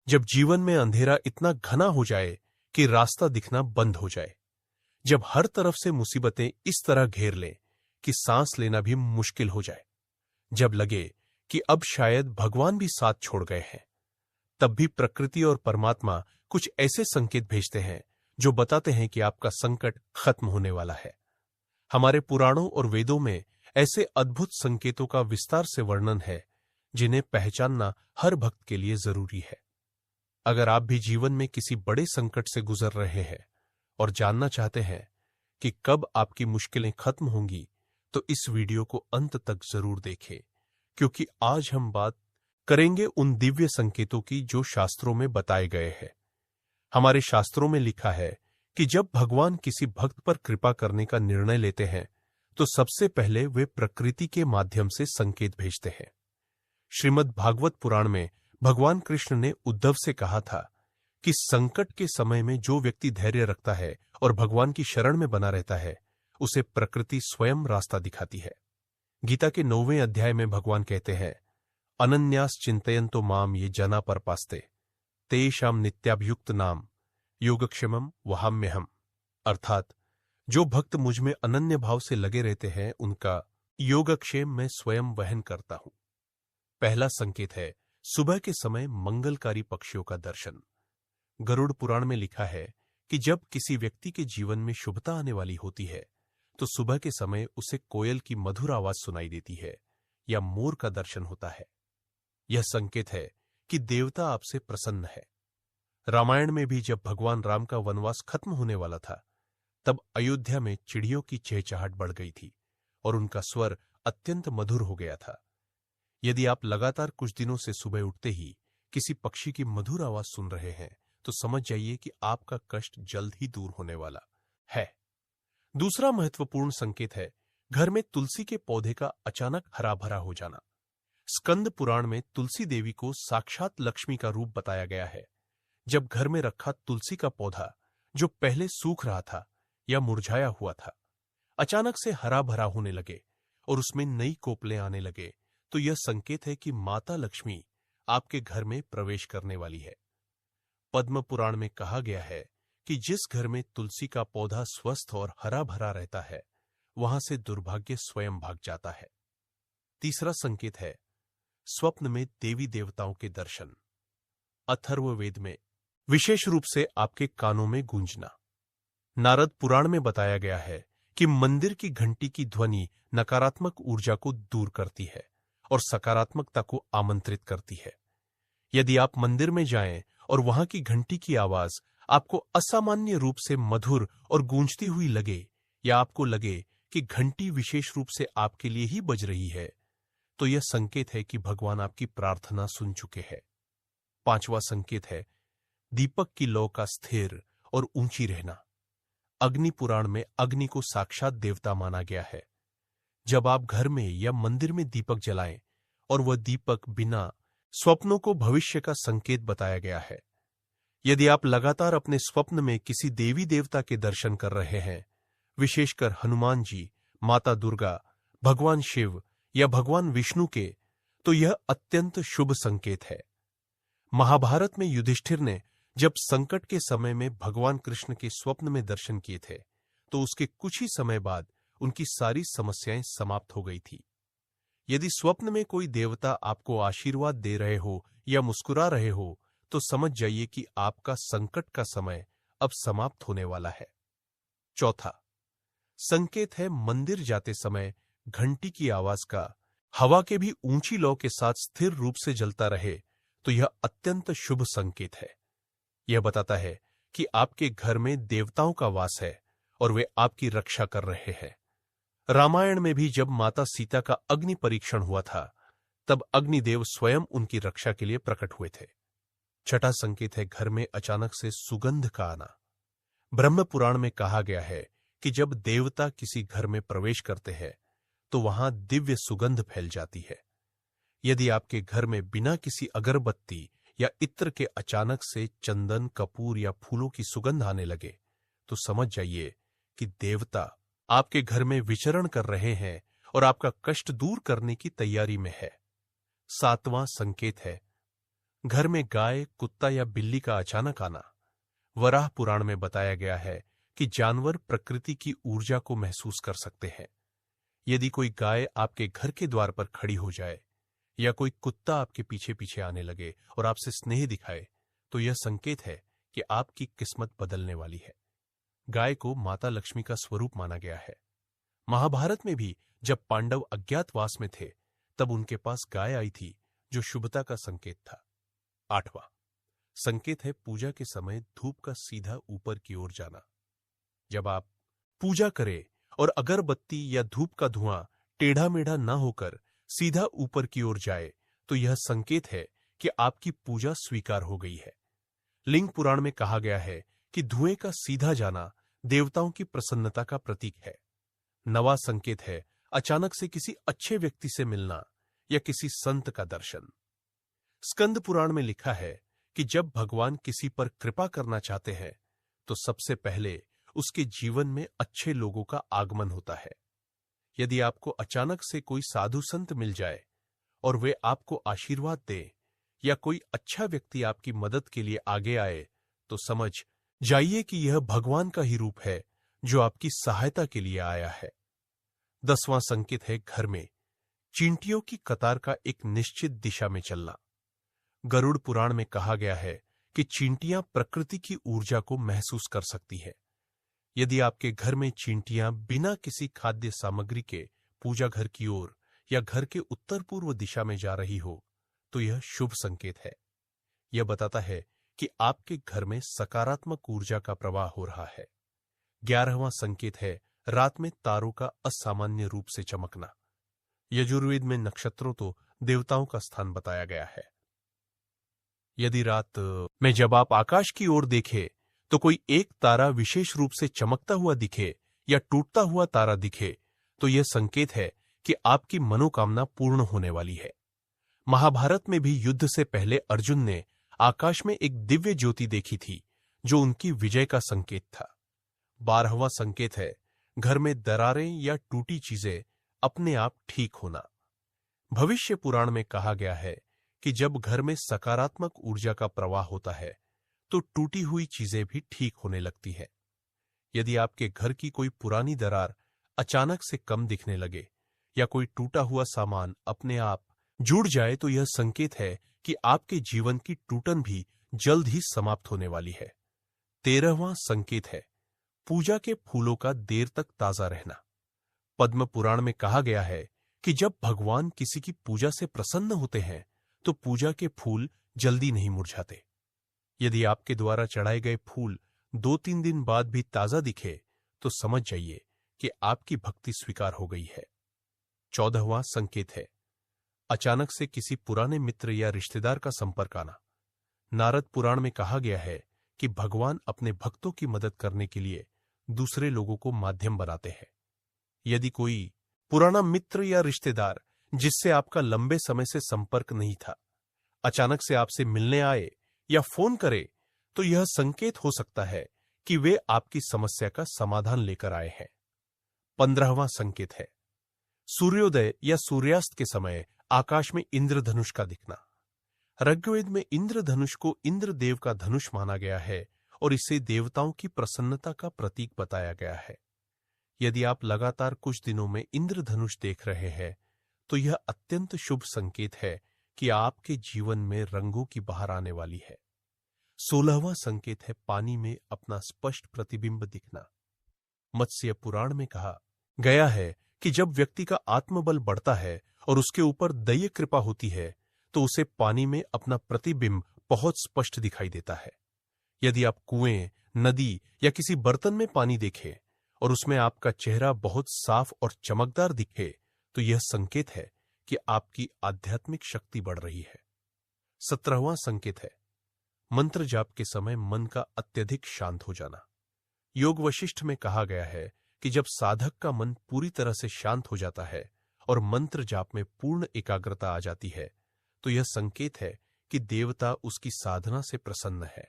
जब जीवन में अंधेरा इतना घना हो जाए कि रास्ता दिखना बंद हो जाए, जब हर तरफ से मुसीबतें इस तरह घेर लें कि सांस लेना भी मुश्किल हो जाए, जब लगे कि अब शायद भगवान भी साथ छोड़ गए हैं, तब भी प्रकृति और परमात्मा कुछ ऐसे संकेत भेजते हैं जो बताते हैं कि आपका संकट खत्म होने वाला है। हमारे पुराणों और वेदों में ऐसे अद्भुत संकेतों का विस्तार से वर्णन है जिन्हें पहचानना हर भक्त के लिए जरूरी है। अगर आप भी जीवन में किसी बड़े संकट से गुजर रहे हैं और जानना चाहते हैं कि कब आपकी मुश्किलें खत्म होंगी, तो इस वीडियो को अंत तक जरूर देखें, क्योंकि आज हम बात करेंगे उन दिव्य संकेतों की जो शास्त्रों में बताए गए हैं। हमारे शास्त्रों में लिखा है कि जब भगवान किसी भक्त पर कृपा करने का निर्णय लेते हैं, तो सबसे पहले वे प्रकृति के माध्यम से संकेत भेजते हैं। श्रीमद् भागवत पुराण में भगवान कृष्ण ने उद्धव से कहा था कि संकट के समय में जो व्यक्ति धैर्य रखता है और भगवान की शरण में बना रहता है, उसे प्रकृति स्वयं रास्ता दिखाती है। गीता के 9वें अध्याय में भगवान कहते हैं, अनन्यास चिंतयन्तो माम ये जना परपास्ते तेषाम नित्याभियुक्त नाम योगक्षेमम वहाम्यहम्। अर्थात जो भक्त मुझ में अनन्य भाव से लगे रहते हैं, उनका योगक्षेम मैं स्वयं वहन करता हूं। पहला संकेत है सुबह के समय मंगलकारी पक्षियों का दर्शन। गरुड़ पुराण में लिखा है कि जब किसी व्यक्ति के जीवन में शुभता आने वाली होती है, तो सुबह के समय उसे कोयल की मधुर आवाज सुनाई देती है या मोर का दर्शन होता है। यह संकेत है कि देवता आपसे प्रसन्न है। रामायण में भी जब भगवान राम का वनवास खत्म होने वाला था, तब अयोध्या में चिड़ियों की चहचहाट बढ़ गई थी और उनका स्वर अत्यंत मधुर हो गया था। यदि आप लगातार कुछ दिनों से सुबह उठते ही किसी पक्षी की मधुर आवाज सुन रहे हैं, तो समझ जाइए कि आपका कष्ट जल्द ही दूर होने वाला है। दूसरा महत्वपूर्ण संकेत है घर में तुलसी के पौधे का अचानक हरा भरा हो जाना। स्कंद पुराण में तुलसी देवी को साक्षात लक्ष्मी का रूप बताया गया है। जब घर में रखा तुलसी का पौधा, जो पहले सूख रहा था या मुरझाया हुआ था, अचानक से हरा भरा होने लगे और उसमें नई कोपलें आने लगे, तो यह संकेत है कि माता लक्ष्मी आपके घर में प्रवेश करने वाली है। पद्म पुराण में कहा गया है कि जिस घर में तुलसी का पौधा स्वस्थ और हरा भरा रहता है, वहां से दुर्भाग्य स्वयं भाग जाता है। तीसरा संकेत है स्वप्न में देवी देवताओं के दर्शन। अथर्ववेद में विशेष रूप से आपके कानों में गूंजना। नारद पुराण में बताया गया है कि मंदिर की घंटी की ध्वनि नकारात्मक ऊर्जा को दूर करती है और सकारात्मकता को आमंत्रित करती है। यदि आप मंदिर में जाएं और वहां की घंटी की आवाज आपको असामान्य रूप से मधुर और गूंजती हुई लगे, या आपको लगे कि घंटी विशेष रूप से आपके लिए ही बज रही है, तो यह संकेत है कि भगवान आपकी प्रार्थना सुन चुके हैं। पांचवा संकेत है दीपक की लौ का स्थिर और ऊंची रहना। अग्नि पुराण में अग्नि को साक्षात देवता माना गया है। जब आप घर में या मंदिर में दीपक जलाएं और वह दीपक बिना स्वप्नों को भविष्य का संकेत बताया गया है। यदि आप लगातार अपने स्वप्न में किसी देवी देवता के दर्शन कर रहे हैं, विशेषकर हनुमान जी, माता दुर्गा, भगवान शिव या भगवान विष्णु के, तो यह अत्यंत शुभ संकेत है। महाभारत में युधिष्ठिर ने जब संकट के समय में भगवान कृष्ण के स्वप्न में दर्शन किए थे, तो उसके कुछ ही समय बाद उनकी सारी समस्याएं समाप्त हो गई थी। यदि स्वप्न में कोई देवता आपको आशीर्वाद दे रहे हो या मुस्कुरा रहे हो, तो समझ जाइए कि आपका संकट का समय अब समाप्त होने वाला है। चौथा संकेत है मंदिर जाते समय घंटी की आवाज का हवा के भी ऊंची लौ के साथ स्थिर रूप से जलता रहे, तो यह अत्यंत शुभ संकेत है। यह बताता है कि आपके घर में देवताओं का वास है और वे आपकी रक्षा कर रहे हैं। रामायण में भी जब माता सीता का अग्नि परीक्षण हुआ था, तब अग्निदेव स्वयं उनकी रक्षा के लिए प्रकट हुए थे। छठा संकेत है घर में अचानक से सुगंध का आना। ब्रह्म पुराण में कहा गया है कि जब देवता किसी घर में प्रवेश करते हैं, तो वहां दिव्य सुगंध फैल जाती है। यदि आपके घर में बिना किसी अगरबत्ती या इत्र के अचानक से चंदन, कपूर या फूलों की सुगंध आने लगे, तो समझ जाइए कि देवता आपके घर में विचरण कर रहे हैं और आपका कष्ट दूर करने की तैयारी में है। सातवां संकेत है घर में गाय, कुत्ता या बिल्ली का अचानक आना। वराह पुराण में बताया गया है कि जानवर प्रकृति की ऊर्जा को महसूस कर सकते हैं। यदि कोई गाय आपके घर के द्वार पर खड़ी हो जाए या कोई कुत्ता आपके पीछे पीछे आने लगे और आपसे स्नेह दिखाए, तो यह संकेत है कि आपकी किस्मत बदलने वाली है। गाय को माता लक्ष्मी का स्वरूप माना गया है। महाभारत में भी जब पांडव अज्ञातवास में थे, तब उनके पास गाय आई थी जो शुभता का संकेत था। 8वां संकेत है पूजा के समय धूप का सीधा ऊपर की ओर जाना। जब आप पूजा करें और अगरबत्ती या धूप का धुआं टेढ़ा मेढ़ा न होकर सीधा ऊपर की ओर जाए, तो यह संकेत है कि आपकी पूजा स्वीकार हो गई है। लिंग पुराण में कहा गया है कि धुएं का सीधा जाना देवताओं की प्रसन्नता का प्रतीक है। 9वां संकेत है अचानक से किसी अच्छे व्यक्ति से मिलना या किसी संत का दर्शन। स्कंद पुराण में लिखा है कि जब भगवान किसी पर कृपा करना चाहते हैं, तो सबसे पहले उसके जीवन में अच्छे लोगों का आगमन होता है। यदि आपको अचानक से कोई साधु संत मिल जाए और वे आपको आशीर्वाद दें या कोई अच्छा व्यक्ति आपकी मदद के लिए आगे आए, तो समझ जाइए कि यह भगवान का ही रूप है जो आपकी सहायता के लिए आया है। 10वां संकेत है घर में चींटियों की कतार का एक निश्चित दिशा में चलना। गरुड़ पुराण में कहा गया है कि चींटियां प्रकृति की ऊर्जा को महसूस कर सकती है। यदि आपके घर में चींटियां बिना किसी खाद्य सामग्री के पूजा घर की ओर या घर के उत्तर पूर्व दिशा में जा रही हो, तो यह शुभ संकेत है। यह बताता है कि आपके घर में सकारात्मक ऊर्जा का प्रवाह हो रहा है। 11वां संकेत है रात में तारों का असामान्य रूप से चमकना। यजुर्वेद में नक्षत्रों तो देवताओं का स्थान बताया गया है। यदि रात में जब आप आकाश की ओर देखें तो कोई एक तारा विशेष रूप से चमकता हुआ दिखे या टूटता हुआ तारा दिखे, तो यह संकेत है कि आपकी मनोकामना पूर्ण होने वाली है। महाभारत में भी युद्ध से पहले अर्जुन ने आकाश में एक दिव्य ज्योति देखी थी जो उनकी विजय का संकेत था। 12वां संकेत है घर में दरारें या टूटी चीजें अपने आप ठीक होना। भविष्य पुराण में कहा गया है कि जब घर में सकारात्मक ऊर्जा का प्रवाह होता है, तो टूटी हुई चीजें भी ठीक होने लगती है। यदि आपके घर की कोई पुरानी दरार अचानक से कम दिखने लगे या कोई टूटा हुआ सामान अपने आप जुड़ जाए, तो यह संकेत है कि आपके जीवन की टूटन भी जल्द ही समाप्त होने वाली है। 13वां संकेत है पूजा के फूलों का देर तक ताजा रहना। पद्म पुराण में कहा गया है कि जब भगवान किसी की पूजा से प्रसन्न होते हैं, तो पूजा के फूल जल्दी नहीं मुरझाते। यदि आपके द्वारा चढ़ाए गए फूल 2-3 दिन बाद भी ताजा दिखे, तो समझ जाइए कि आपकी भक्ति स्वीकार हो गई है। 14वां संकेत है अचानक से किसी पुराने मित्र या रिश्तेदार का संपर्क आना। नारद पुराण में कहा गया है कि भगवान अपने भक्तों की मदद करने के लिए दूसरे लोगों को माध्यम बनाते हैं। यदि कोई पुराना मित्र या रिश्तेदार जिससे आपका लंबे समय से संपर्क नहीं था, अचानक से आपसे मिलने आए या फोन करे, तो यह संकेत हो सकता है कि वे आपकी समस्या का समाधान लेकर आए हैं। 15वां संकेत है सूर्योदय या सूर्यास्त के समय आकाश में इंद्रधनुष का दिखना। ऋग्वेद में इंद्रधनुष को इंद्रदेव का धनुष माना गया है और इसे देवताओं की प्रसन्नता का प्रतीक बताया गया है। यदि आप लगातार कुछ दिनों में इंद्रधनुष देख रहे हैं, तो यह अत्यंत शुभ संकेत है कि आपके जीवन में रंगों की बहार आने वाली है। 16वां संकेत है पानी में अपना स्पष्ट प्रतिबिंब दिखना। मत्स्य पुराण में कहा गया है कि जब व्यक्ति का आत्मबल बढ़ता है और उसके ऊपर दैव कृपा होती है, तो उसे पानी में अपना प्रतिबिंब बहुत स्पष्ट दिखाई देता है। यदि आप कुएं, नदी या किसी बर्तन में पानी देखें और उसमें आपका चेहरा बहुत साफ और चमकदार दिखे, तो यह संकेत है कि आपकी आध्यात्मिक शक्ति बढ़ रही है। 17वां संकेत है मंत्र जाप के समय मन का अत्यधिक शांत हो जाना। योग वशिष्ठ में कहा गया है कि जब साधक का मन पूरी तरह से शांत हो जाता है और मंत्र जाप में पूर्ण एकाग्रता आ जाती है, तो यह संकेत है कि देवता उसकी साधना से प्रसन्न है।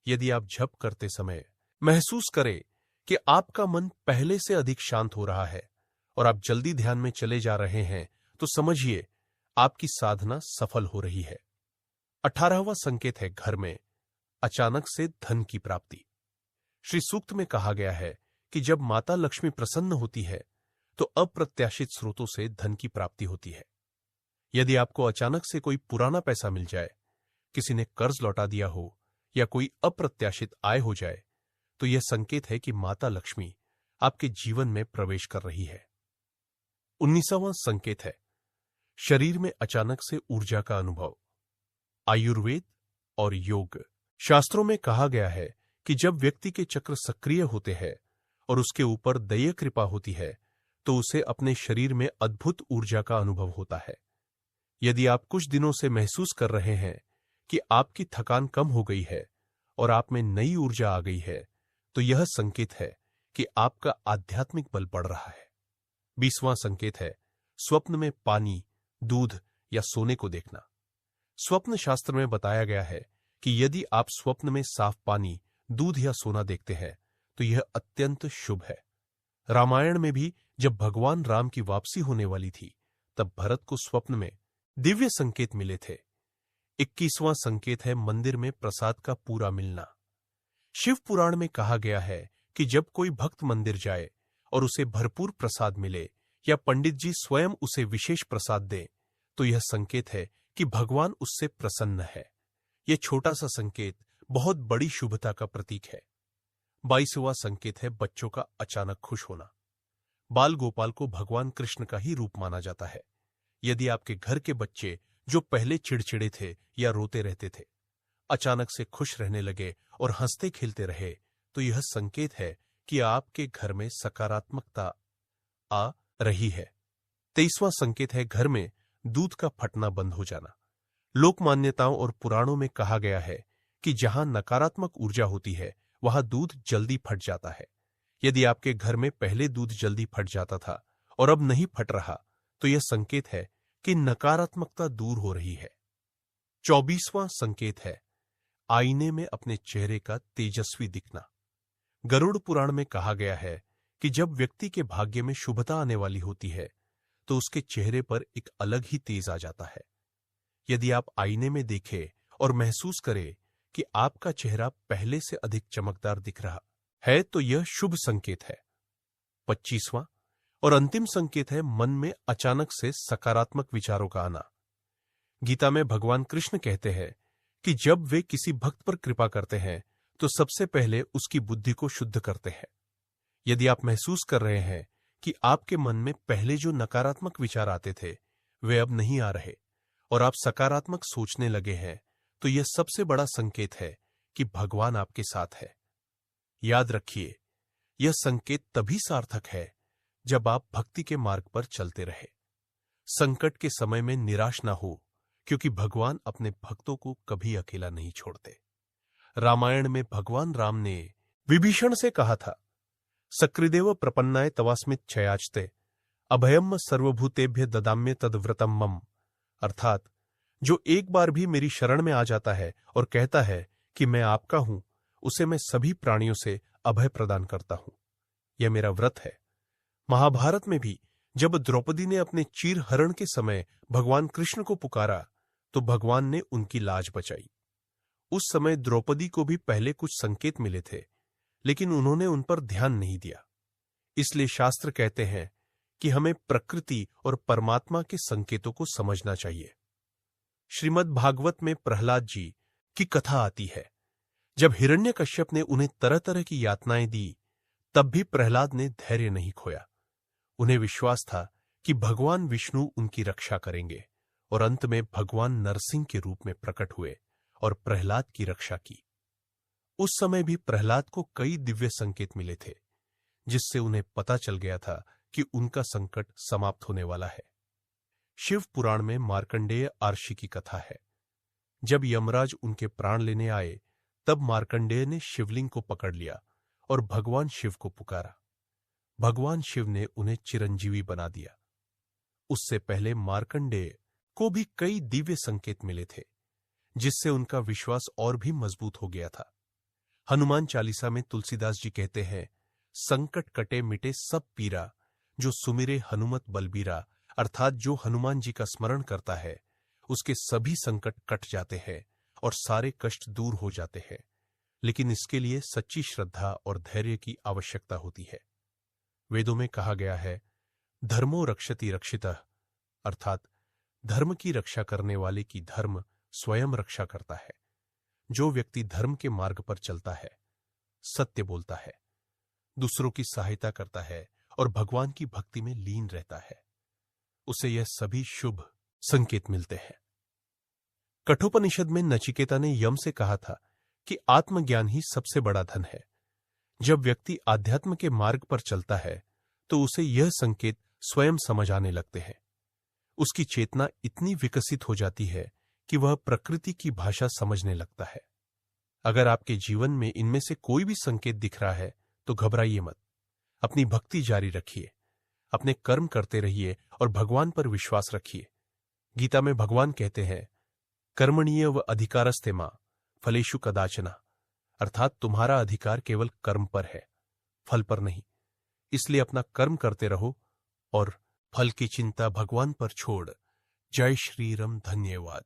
यदि आप जप करते समय महसूस करें कि आपका मन पहले से अधिक शांत हो रहा है और आप जल्दी ध्यान में चले जा रहे हैं, तो समझिए आपकी साधना सफल हो रही है। 18वां संकेत है घर में अचानक से धन की प्राप्ति। श्री सूक्त में कहा गया है कि जब माता लक्ष्मी प्रसन्न होती है तो अप्रत्याशित स्रोतों से धन की प्राप्ति होती है। यदि आपको अचानक से कोई पुराना पैसा मिल जाए, किसी ने कर्ज लौटा दिया हो या कोई अप्रत्याशित आय हो जाए, तो यह संकेत है कि माता लक्ष्मी आपके जीवन में प्रवेश कर रही है। 19वां संकेत है शरीर में अचानक से ऊर्जा का अनुभव। आयुर्वेद और योग शास्त्रों में कहा गया है कि जब व्यक्ति के चक्र सक्रिय होते हैं और उसके ऊपर दैव कृपा होती है तो उसे अपने शरीर में अद्भुत ऊर्जा का अनुभव होता है। यदि आप कुछ दिनों से महसूस कर रहे हैं कि आपकी थकान कम हो गई है और आप में नई ऊर्जा आ गई है, तो यह संकेत है कि आपका आध्यात्मिक बल बढ़ रहा है। 20वां संकेत है स्वप्न में पानी, दूध या सोने को देखना। स्वप्न शास्त्र में बताया गया है कि यदि आप स्वप्न में साफ पानी, दूध या सोना देखते हैं तो यह अत्यंत शुभ है। रामायण में भी जब भगवान राम की वापसी होने वाली थी तब भरत को स्वप्न में दिव्य संकेत मिले थे। 21वां संकेत है मंदिर में प्रसाद का पूरा मिलना। शिव पुराण में कहा गया है कि जब कोई भक्त मंदिर जाए और उसे भरपूर प्रसाद मिले या पंडित जी स्वयं उसे विशेष प्रसाद दें, तो यह संकेत है कि भगवान उससे प्रसन्न है। यह छोटा सा संकेत बहुत बड़ी शुभता का प्रतीक है। 22वां संकेत है बच्चों का अचानक खुश होना। बाल गोपाल को भगवान कृष्ण का ही रूप माना जाता है। यदि आपके घर के बच्चे जो पहले चिड़चिड़े थे या रोते रहते थे, अचानक से खुश रहने लगे और हंसते खेलते रहे, तो यह संकेत है कि आपके घर में सकारात्मकता आ रही है। 23वां संकेत है घर में दूध का फटना बंद हो जाना। लोक मान्यताओं और पुराणों में कहा गया है कि जहां नकारात्मक ऊर्जा होती है वहां दूध जल्दी फट जाता है। यदि आपके घर में पहले दूध जल्दी फट जाता था और अब नहीं फट रहा, तो यह संकेत है कि नकारात्मकता दूर हो रही है। 24वां संकेत है आईने में अपने चेहरे का तेजस्वी दिखना। गरुड़ पुराण में कहा गया है कि जब व्यक्ति के भाग्य में शुभता आने वाली होती है तो उसके चेहरे पर एक अलग ही तेज आ जाता है। यदि आप आईने में देखें और महसूस करें कि आपका चेहरा पहले से अधिक चमकदार दिख रहा है, तो यह शुभ संकेत है। 25वां और अंतिम संकेत है मन में अचानक से सकारात्मक विचारों का आना। गीता में भगवान कृष्ण कहते हैं कि जब वे किसी भक्त पर कृपा करते हैं तो सबसे पहले उसकी बुद्धि को शुद्ध करते हैं। यदि आप महसूस कर रहे हैं कि आपके मन में पहले जो नकारात्मक विचार आते थे वे अब नहीं आ रहे और आप सकारात्मक सोचने लगे हैं, तो यह सबसे बड़ा संकेत है कि भगवान आपके साथ है। याद रखिए, यह संकेत तभी सार्थक है जब आप भक्ति के मार्ग पर चलते रहे। संकट के समय में निराश ना हो, क्योंकि भगवान अपने भक्तों को कभी अकेला नहीं छोड़ते। रामायण में भगवान राम ने विभीषण से कहा था, सकृदेव प्रपन्नाय तवास्मित क्षयाचते अभयम सर्वभूतेभ्य ददाम्य तद्व्रतम मम। अर्थात जो एक बार भी मेरी शरण में आ जाता है और कहता है कि मैं आपका हूं, उसे मैं सभी प्राणियों से अभय प्रदान करता हूं। यह मेरा व्रत है। महाभारत में भी जब द्रौपदी ने अपने चीर हरण के समय भगवान कृष्ण को पुकारा तो भगवान ने उनकी लाज बचाई। उस समय द्रौपदी को भी पहले कुछ संकेत मिले थे, लेकिन उन्होंने उन पर ध्यान नहीं दिया। इसलिए शास्त्र कहते हैं कि हमें प्रकृति और परमात्मा के संकेतों को समझना चाहिए। श्रीमद् भागवत में प्रहलाद जी की कथा आती है। जब हिरण्यकश्यप ने उन्हें तरह तरह की यातनाएं दी, तब भी प्रहलाद ने धैर्य नहीं खोया। उन्हें विश्वास था कि भगवान विष्णु उनकी रक्षा करेंगे, और अंत में भगवान नरसिंह के रूप में प्रकट हुए और प्रहलाद की रक्षा की। उस समय भी प्रहलाद को कई दिव्य संकेत मिले थे, जिससे उन्हें पता चल गया था कि उनका संकट समाप्त होने वाला है। शिव पुराण में मार्कंडेय आर्षि की कथा है। जब यमराज उनके प्राण लेने आए, तब मार्कंडेय ने शिवलिंग को पकड़ लिया और भगवान शिव को पुकारा। भगवान शिव ने उन्हें चिरंजीवी बना दिया। उससे पहले मार्कंडेय को भी कई दिव्य संकेत मिले थे, जिससे उनका विश्वास और भी मजबूत हो गया था। हनुमान चालीसा में तुलसीदास जी कहते हैं, संकट कटे मिटे सब पीरा, जो सुमिरे हनुमत बलबीरा। अर्थात जो हनुमान जी का स्मरण करता है उसके सभी संकट कट जाते हैं और सारे कष्ट दूर हो जाते हैं। लेकिन इसके लिए सच्ची श्रद्धा और धैर्य की आवश्यकता होती है। वेदों में कहा गया है, धर्मो रक्षति रक्षितः, अर्थात धर्म की रक्षा करने वाले की धर्म स्वयं रक्षा करता है। जो व्यक्ति धर्म के मार्ग पर चलता है, सत्य बोलता है, दूसरों की सहायता करता है और भगवान की भक्ति में लीन रहता है, उसे यह सभी शुभ संकेत मिलते हैं। कठोपनिषद में नचिकेता ने यम से कहा था कि आत्मज्ञान ही सबसे बड़ा धन है। जब व्यक्ति आध्यात्म के मार्ग पर चलता है तो उसे यह संकेत स्वयं समझ आने लगते हैं। उसकी चेतना इतनी विकसित हो जाती है कि वह प्रकृति की भाषा समझने लगता है। अगर आपके जीवन में इनमें से कोई भी संकेत दिख रहा है तो घबराइए मत, अपनी भक्ति जारी रखिए, अपने कर्म करते रहिए और भगवान पर विश्वास रखिए। गीता में भगवान कहते हैं, कर्मणीय व अधिकारस्ते मां फलेषु कदाचन, अर्थात तुम्हारा अधिकार केवल कर्म पर है, फल पर नहीं। इसलिए अपना कर्म करते रहो और फल की चिंता भगवान पर छोड़। जय श्री राम। धन्यवाद।